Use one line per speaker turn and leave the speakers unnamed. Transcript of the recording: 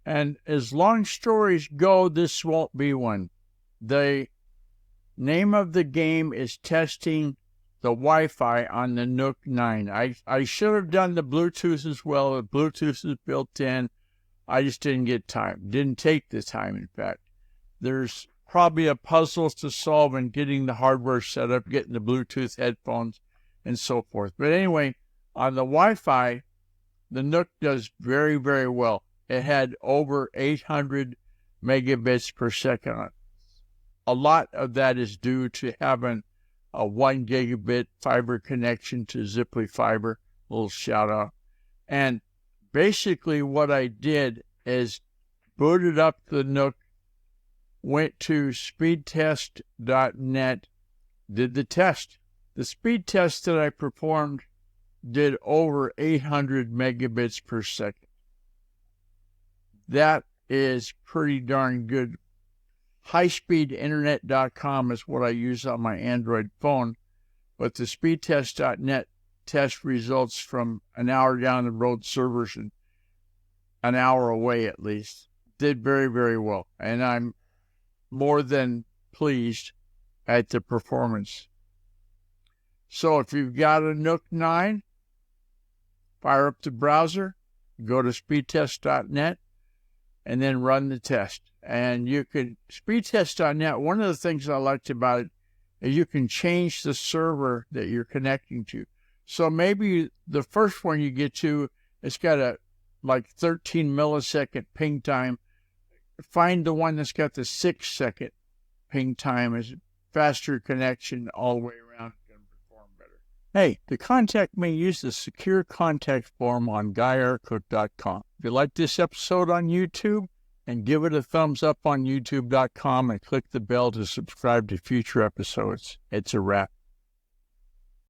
And as long stories go, this won't be one. The name of the game is testing the Wi-Fi on the NUC 9. I should have done the Bluetooth as well. The Bluetooth is built in. I just didn't get time. Didn't take the time, in fact. There's probably a puzzle to solve in getting the hardware set up, getting the Bluetooth headphones, and so forth. But anyway, on the Wi-Fi, the NUC does very, very well. It had over 800 megabits per second on it. A lot of that is due to having a 1 gigabit fiber connection to Ziply Fiber. A little shout out. And basically what I did is booted up the NUC, went to speedtest.net, did the test. The speed test that I performed did over 800 megabits per second. That is pretty darn good. Highspeedinternet.com is what I use on my Android phone, but the speedtest.net test results from an hour down the road servers and an hour away at least did very, very well. And I'm more than pleased at the performance. So if you've got a NUC 9, fire up the browser, go to speedtest.net, and then run the test. And you can, speedtest.net, one of the things I liked about it is you can change the server that you're connecting to. So maybe the first one you get to, it's got a like 13 millisecond ping time. Find the one that's got the 6-second ping time, is faster connection all the way around. Going to perform better. Hey, to contact me, use the secure contact form on guyrcook.com. If you like this episode on YouTube, and give it a thumbs up on youtube.com and click the bell to subscribe to future episodes. It's a wrap.